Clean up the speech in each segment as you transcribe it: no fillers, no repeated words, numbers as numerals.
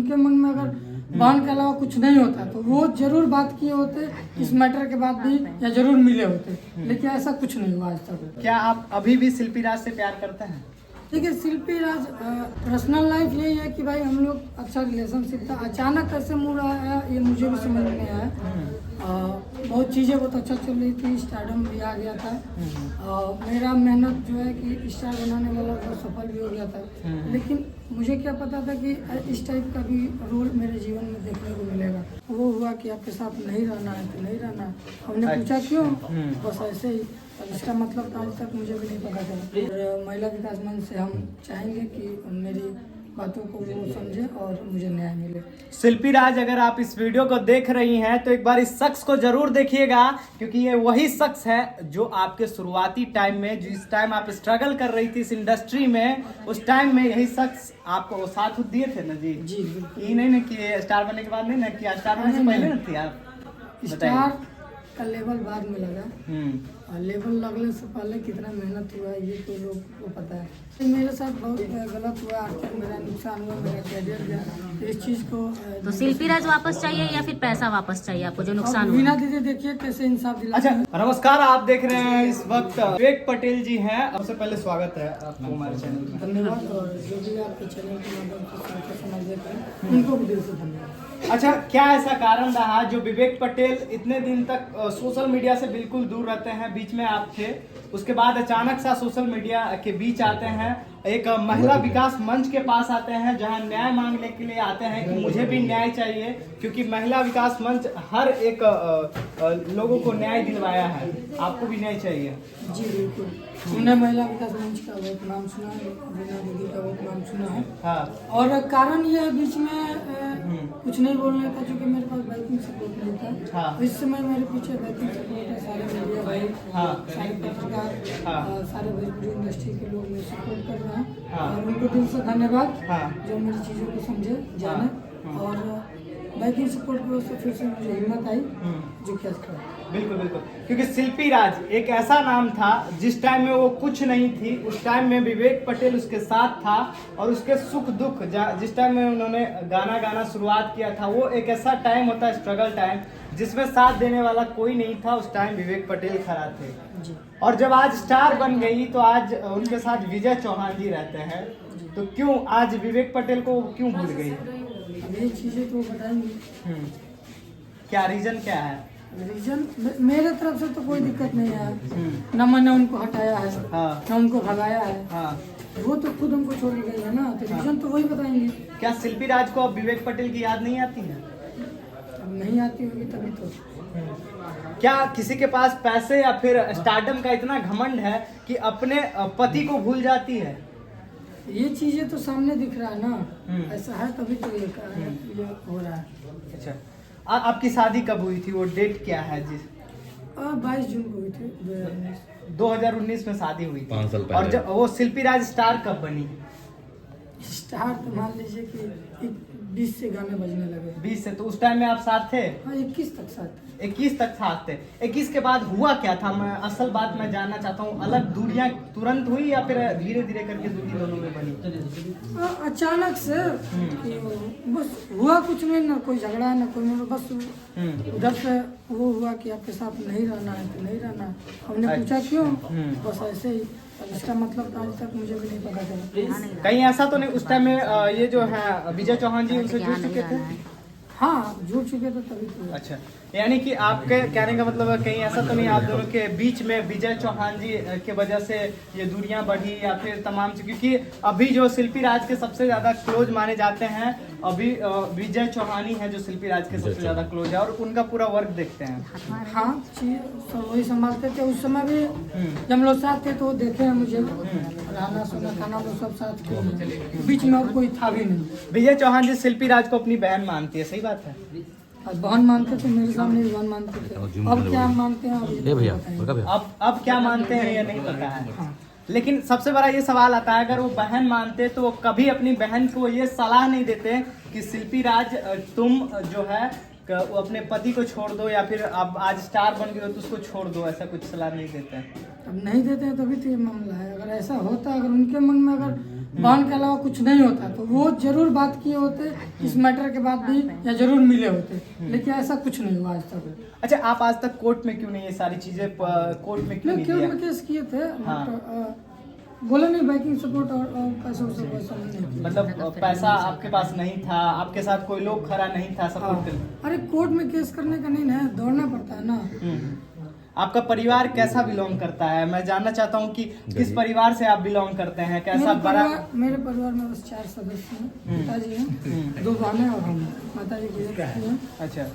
उनके मन में अगर बहन के अलावा कुछ नहीं होता तो वो जरूर बात किए होते, इस मैटर के बाद भी या जरूर मिले होते, लेकिन ऐसा कुछ नहीं हुआ आज तक। क्या आप अभी भी शिल्पी राज से प्यार करते हैं? देखिए शिल्पी राज पर्सनल लाइफ यही है कि भाई हम लोग अच्छा रिलेशनशिप था, अचानक कैसे मूड आया ये मुझे भी समझ में आया। बहुत चीज़ें बहुत अच्छा चल रही थी, स्टारडम भी आ गया था। मेरा मेहनत जो है कि स्टार बनाने वाला वो सफल भी हो गया था, लेकिन मुझे क्या पता था कि इस टाइप का भी रोल मेरे जीवन में देखने को मिलेगा। वो हुआ कि आपके साथ नहीं रहना है तो नहीं रहना। हमने पूछा क्यों, बस ऐसे ही। अब इसका मतलब आज तक मुझे भी नहीं पता था। और महिला विकास मंच से हम चाहेंगे कि मेरी बातों को वो समझे और मुझे न्याय मिले। शिल्पी राज, अगर आप इस वीडियो को देख रही हैं तो एक बार इस शख्स को जरूर देखिएगा, क्योंकि ये वही शख्स है जो आपके शुरुआती टाइम में, जिस टाइम आप स्ट्रगल कर रही थी इस इंडस्ट्री में, उस टाइम में यही शख्स आपको साथ दिए थे ना जी? जी बिल्कुल। ये नहीं ना कि स्टार बनने के बाद नहीं ना किया, स्टार बनने से पहले ना थी आप? स्टार का लेवल बाद में लगा, और लेवल लगने से पहले कितना मेहनत हुआ ये तो लोग को पता है। मेरे साथ बहुत गलत हुआ, आर्थिक मेरा नुकसान हुआ, मेरा कैरियर गया। तो इस चीज़ को तो शिल्पी राज वापस चाहिए या फिर पैसा वापस चाहिए आपको जो नुकसान हुआ? वीना दीदी देखिए कैसे इंसाफ दिला। अच्छा, नमस्कार, आप देख रहे हैं इस वक्त विवेक पटेल जी हैं। सबसे पहले स्वागत है आपको हमारे चैनल में। धन्यवाद, और जो भी आपके चैनल के माध्यम से समझ देते हैं उनको भी दिल से धन्यवाद। अच्छा, क्या ऐसा कारण रहा जो विवेक पटेल इतने दिन तक सोशल मीडिया से बिल्कुल दूर रहते हैं? बीच में आप थे, उसके बाद अचानक सा सोशल मीडिया के बीच आते हैं, एक महिला विकास मंच के पास आते हैं जहां न्याय मांगने के लिए आते हैं कि मुझे भी न्याय चाहिए, क्योंकि महिला विकास मंच हर एक लोगों को न्याय दिलवाया है, आपको भी न्याय चाहिए। जी बिल्कुल, हमने महिला विकास मंच का बहुत नाम सुना है, वीना दीदी का बहुत नाम सुना है। हाँ। और कारण ये है बीच में कुछ नहीं बोलने का, क्योंकि मेरे पास बैकिंग सपोर्ट नहीं था। हाँ। इस समय मेरे पीछे बैकिंग सपोर्ट है, सारे मीडिया भाई, हाँ। सारे पत्रकार, हाँ। सारे भोजपुरी इंडस्ट्री के लोग मेरे सपोर्ट कर रहे हैं। हाँ। और उनको दिल से धन्यवाद, हाँ। जो मेरी चीज़ों को समझे जाने। और बैकिंग सपोर्ट की वजह से फिर से मुझे हिम्मत आई जो क्या करा। बिल्कुल बिल्कुल, क्योंकि शिल्पी राज एक ऐसा नाम था जिस टाइम में वो कुछ नहीं थी, उस टाइम में विवेक पटेल उसके साथ था, और उसके सुख दुख जिस टाइम में उन्होंने गाना शुरुआत किया था, वो एक ऐसा टाइम होता है, स्ट्रगल टाइम, जिसमें साथ देने वाला कोई नहीं था। उस टाइम विवेक पटेल खड़ा थे जी। और जब आज स्टार बन गई तो आज उनके साथ विजय चौहान जी रहते हैं, तो क्यों आज विवेक पटेल को क्यों भूल गई? अब ये चीज़ें तो बताएंगे। क्या रीजन क्या है? रीजन मेरे तरफ से तो कोई दिक्कत नहीं है, न मैंने उनको हटाया है, हाँ। न उनको भगाया है। हाँ। वो तो खुद हमको छोड़ के गई है ना, तो रीजन तो वही बताएंगे। क्या शिल्पी राज को अब विवेक पटेल की याद नहीं आती है? अब नहीं आती होगी तभी तो। क्या किसी के पास पैसे या फिर स्टारडम का इतना घमंड है कि अपने पति को भूल जाती है? ये चीजें तो सामने दिख रहा है ना, ऐसा है तभी तो ये हो रहा है। अच्छा, आपकी शादी कब हुई थी? वो डेट क्या है? जिस 22 जून को हुई थी 2019 में शादी हुई थी। 5 साल पहले। और जब वो शिल्पी राज स्टार कब बनी? स्टार तो मान लीजिए कि 20 से गाने बजने लगे। 20 से, तो उस टाइम में आप साथ थे? हाँ, 21 तक साथ थे। 21 तक साथ थे। 21 के बाद हुआ क्या था? मैं असल बात मैं जानना चाहता हूँ। अलग दूरियां तुरंत हुई या फिर धीरे धीरे करके दूरी दोनों में बनी? अचानक से कि बस हुआ कुछ नहीं, ना कोई झगड़ा ना कोई, बस उधर से वो हुआ कि आपके साथ नहीं रहना है तो नहीं रहना। हमने पूछा क्यों, बस ऐसे ही। अब इसका मतलब आज तक मुझे भी नहीं पता चला। कहीं ऐसा तो नहीं उस टाइम में ये जो है विजय चौहान जी उनसे जुड़ चुके थे? हाँ, जुड़ चुके थे तभी तो। अच्छा, यानी कि आपके कहने का मतलब है कहीं ऐसा तो नहीं आप दोनों के बीच में विजय चौहान जी के वजह से ये दूरियां बढ़ी या फिर तमाम चीज? क्योंकि अभी जो शिल्पी राज के सबसे ज्यादा क्लोज माने जाते हैं अभी विजय चौहान ही है जो शिल्पी राज के सबसे ज्यादा क्लोज है, और उनका पूरा वर्क देखते हैं। हाँ, सब वही संभालते थे उस समय भी। जब हम लोग साथ थे तो वो देखे हैं मुझे, रहना सोना खाना वो सब साथ किए, बीच में और कोई था भी नहीं। विजय चौहान जी शिल्पी राज को अपनी बहन मानती है, सही बात है? और बहन मानते थे, मेरे सामने भी बहन मानते थे। अब क्या मानते हैं अब क्या मानते हैं ये नहीं पता है। लेकिन सबसे बड़ा ये सवाल आता है, अगर वो बहन मानते तो वो कभी अपनी बहन को ये सलाह नहीं देते कि शिल्पी राज तुम जो है वो अपने पति को छोड़ दो, या फिर अब आज स्टार बन गए तो उसको छोड़ दो, ऐसा कुछ सलाह नहीं देते हैं? अब नहीं देते हैं तभी तो ये मामला है। अगर ऐसा होता, अगर उनके मन में अगर बहन के अलावा कुछ नहीं होता, तो वो जरूर बात किए होते इस मैटर के बाद भी, या जरूर मिले होते, लेकिन ऐसा कुछ नहीं हुआ आज तक। अच्छा, आप आज तक कोर्ट में क्यों नहीं ये सारी चीजें कोर्ट में क्यों नहीं, नहीं क्यों दिया? में केस किए थे, हाँ। बोले नहीं बैकिंग सपोर्ट और पैसा वैसा नहीं किया। मतलब पैसा आपके पास नहीं था, आपके साथ कोई लोग खड़ा नहीं था सपोर्ट के लिए? अरे कोर्ट में केस करने का नहीं ना, दौड़ना पड़ता है ना। आपका परिवार कैसा बिलोंग करता है? मैं जानना चाहता हूँ कि किस परिवार से आप बिलोंग करते हैं, कैसा बड़ा? मेरे परिवार में बस 4 सदस्य हैं, पिताजी हैं, 2 बहनें और हम, माताजी गुजर चुकी हैं। अच्छा,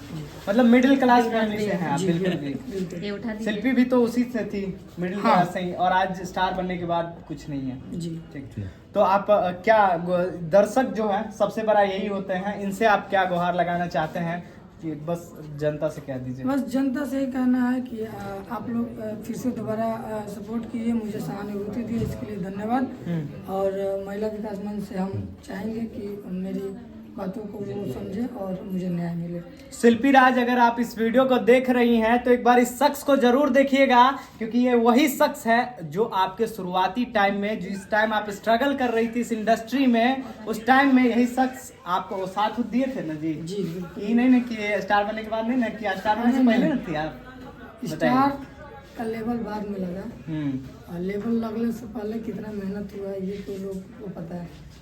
मतलब मिडिल क्लास फैमिली से हैं आप? बिल्कुल भी। ये उठा दी। शिल्पी भी तो उसी से थी, मिडिल क्लास से ही, और आज स्टार बनने के बाद कुछ नहीं है। जी ठीक। तो आप क्या दर्शक जो है सबसे बड़ा यही होते हैं, इनसे आप क्या गुहार लगाना चाहते हैं कि बस जनता से कह दीजिए? बस जनता से ही कहना है कि आप लोग फिर से दोबारा सपोर्ट कीजिए, मुझे सहानुभूति दी, इसके लिए धन्यवाद। और महिला विकास मंच से हम चाहेंगे कि मेरी बातों को वो समझे और मुझे न्याय मिले। शिल्पी राज, अगर आप इस वीडियो को देख रही हैं तो एक बार इस शख्स को जरूर देखिएगा, क्योंकि ये वही शख्स है जो आपके शुरुआती टाइम में, जिस टाइम आप स्ट्रगल कर रही थी इस इंडस्ट्री में, उस टाइम में यही शख्स आपको साथ दिए थे ना जी? जी ये नहीं ना कि स्टार बनने के बाद नहीं ना किया, स्टार बनने से पहले ना थी आप? स्टार का लेवल बाद में लगा, और लेवल लगने से पहले कितना मेहनत हुआ ये तो लोग को पता है।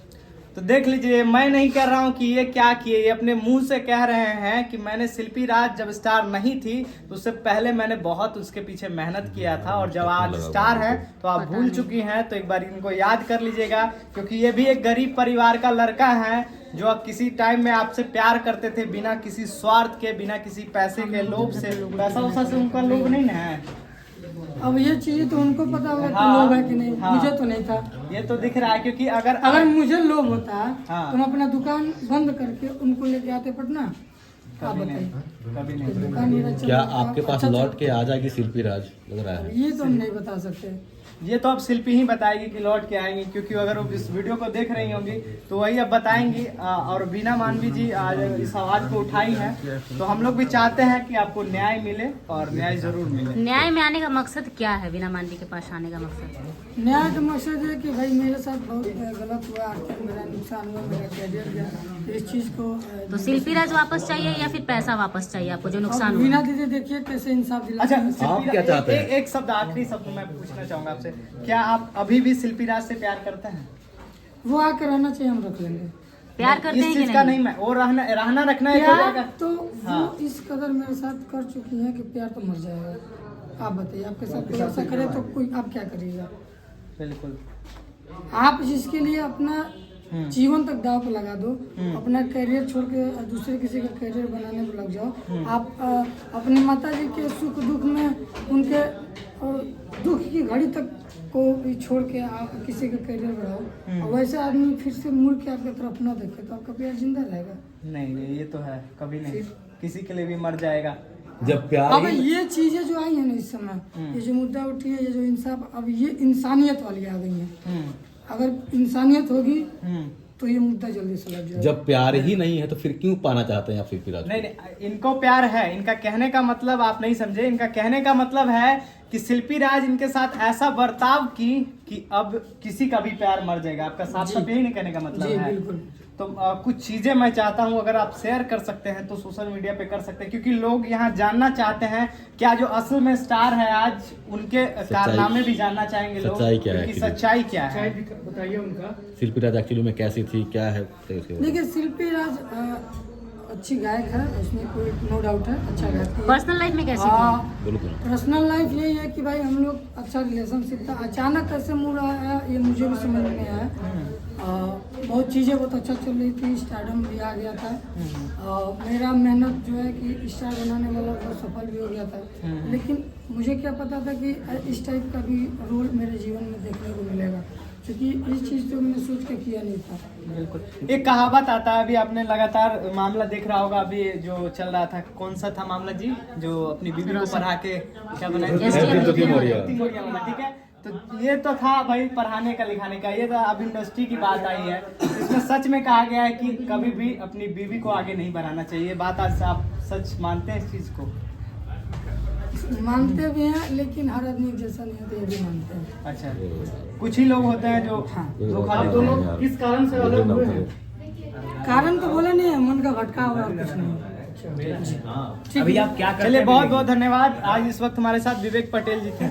तो देख लीजिए, मैं नहीं कह रहा हूँ कि ये क्या किए, ये अपने मुंह से कह रहे हैं कि मैंने शिल्पी राज जब स्टार नहीं थी तो उससे पहले मैंने बहुत उसके पीछे मेहनत किया था, और जब आज स्टार है तो आप भूल चुकी हैं। तो एक बार इनको याद कर लीजिएगा, क्योंकि ये भी एक गरीब परिवार का लड़का है जो किसी टाइम में आपसे प्यार करते थे, बिना किसी स्वार्थ के, बिना किसी पैसे के लोभ से। पैसा वैसा से उनका लोभ नहीं ना है। अब ये चीज तो उनको पता होगा कि लोभ है कि नहीं, मुझे तो नहीं था। ये तो दिख रहा है, क्योंकि अगर मुझे लोभ होता हाँ। तो हम अपना दुकान बंद करके उनको लेके आते पटना। आप कभी नहीं, बताइए, कभी नहीं। दुकान मेरा चल क्या रहा था, आपके पास अच्छा लौट के आ जाएगी शिल्पी राज, लग रहा है? ये तो हम नहीं बता सकते। ये तो अब शिल्पी ही बताएगी कि लौट के आएंगी, क्योंकि अगर वो इस वीडियो को देख रही होंगी तो वही अब बताएंगी। और बीना मानवी जी आज इस आवाज को उठाई है, तो हम लोग भी चाहते हैं कि आपको न्याय मिले, और न्याय जरूर मिले। न्याय में आने का मकसद क्या है? बीना मानवी के पास आने का मकसद? न्याय का मकसद है कि भाई मेरे साथ बहुत गलत हुआ, आर्थिक मेरा नुकसान हुआ, मेरा कैरियर गया, तो इस चीज को तो शिल्पी राज वापस चाहिए या फिर पैसा वापस चाहिए आपको जो नुकसान हुआ? मीना दीदी देखिए कैसे इंसाफ दिला। अच्छा, आप क्या चाहते हैं? एक शब्द, आखिरी शब्द मैं पूछना चाहूंगा आपसे, क्या आप अभी भी शिल्पी राज से प्यार करते हैं? वो आकर रहना चाहिए, हम रख लेंगे। प्यार करते इस हैं चीज कि का नहीं? नहीं, मैं वो रहना रखना है प्यार तो हाँ। वो इस कदर मेरे साथ कर चुकी है कि प्यार तो मर जाएगा। आप बताइए, आपके साथ कोई ऐसा करे तो कोई आप क्या करिएगा? बिल्कुल। आप जिसके लिए अपना जीवन तक दाव पे लगा दो, अपना करियर छोड़ के दूसरे किसी का करियर बनाने में लग जाओ। आप अपनी माता जी के सुख दुख में उनके दुख की घड़ी तक को भी छोड़ के आप किसी का करियर बढ़ाओ, और वैसे आदमी फिर से मुड़ के आपकी तरफ न देखे तो आपका प्यार जिंदा रहेगा? नहीं, ये तो है, कभी नहीं, किसी के लिए भी मर जाएगा। जब प्यार अब ये चीजें जो आई है ना इस समय, ये जो मुद्दा उठी है, ये जो इंसाफ, अब ये इंसानियत वाली आ गई है। अगर इंसानियत होगी तो ये मुद्दा जल्दी सुलझ जाएगा। जब प्यार ही नहीं है तो फिर क्यों पाना चाहते हैं आप शिल्पी राज को? नहीं, इनको प्यार है। इनका कहने का मतलब आप नहीं समझे, इनका कहने का मतलब है कि शिल्पी राज इनके साथ ऐसा बर्ताव की कि अब किसी का भी प्यार मर जाएगा। आपका साफ साफ यही नहीं कहने का मतलब जी, है? बिल्कुल। तो कुछ चीजें मैं चाहता हूं, अगर आप शेयर कर सकते हैं तो सोशल मीडिया पे कर सकते हैं, क्योंकि लोग यहाँ जानना चाहते हैं क्या जो असल में स्टार है आज, उनके कारनामे भी जानना चाहेंगे लोग। सच्चाई क्या है कि आखिर? सच्चाई क्या है? बताइए उनका। शिल्पी राज एक्चुअली में कैसी थी, क्या है? देखिए, शिल्पी राज अच्छी गायक है, उसमें कोई नो डाउट है, अच्छा गाती है। पर्सनल लाइफ में कैसी थी? बोलो तो। पर्सनल लाइफ यही है कि भाई हम लोग अच्छा रिलेशनशिप था, अचानक कैसे मूड आया ये मुझे भी समझ में आया। बहुत चीज़ें बहुत अच्छा चल रही थी, स्टारडम भी आ गया था। मेरा मेहनत जो है कि स्टार बनाने वाला वो सफल भी हो गया था, लेकिन मुझे क्या पता था कि इस टाइप का भी रोल मेरे जीवन में देखने को मिलेगा, क्योंकि इस चीज़ को मैंने सोच के किया नहीं था। बिल्कुल। एक कहावत आता है, अभी आपने लगातार मामला देख रहा होगा, अभी जो चल रहा था, कौन सा था मामला जी, जो अपनी बीवी को पढ़ा के क्या बनाया? ठीक है, तो ये तो था भाई पढ़ाने का लिखाने का, ये तो अब इंडस्ट्री की बात आई है। इसमें सच में कहा गया है कि कभी भी अपनी बीवी को आगे नहीं बढ़ाना चाहिए। बात आज आप सच मानते हैं इस चीज को? मानते भी हैं, लेकिन हर आदमी जैसा नहीं होता, ये भी मानते हैं। अच्छा, कुछ ही लोग होते हैं जो हाँ। आप दोनों किस कारण से अलग हुए हैं? कारण तो बोले नहीं है, मन का भटका हुआ और कुछ नहीं। अभी आप क्या करते हैं? चलिए बहुत बहुत धन्यवाद। आज इस वक्त हमारे साथ विवेक पटेल जी थे।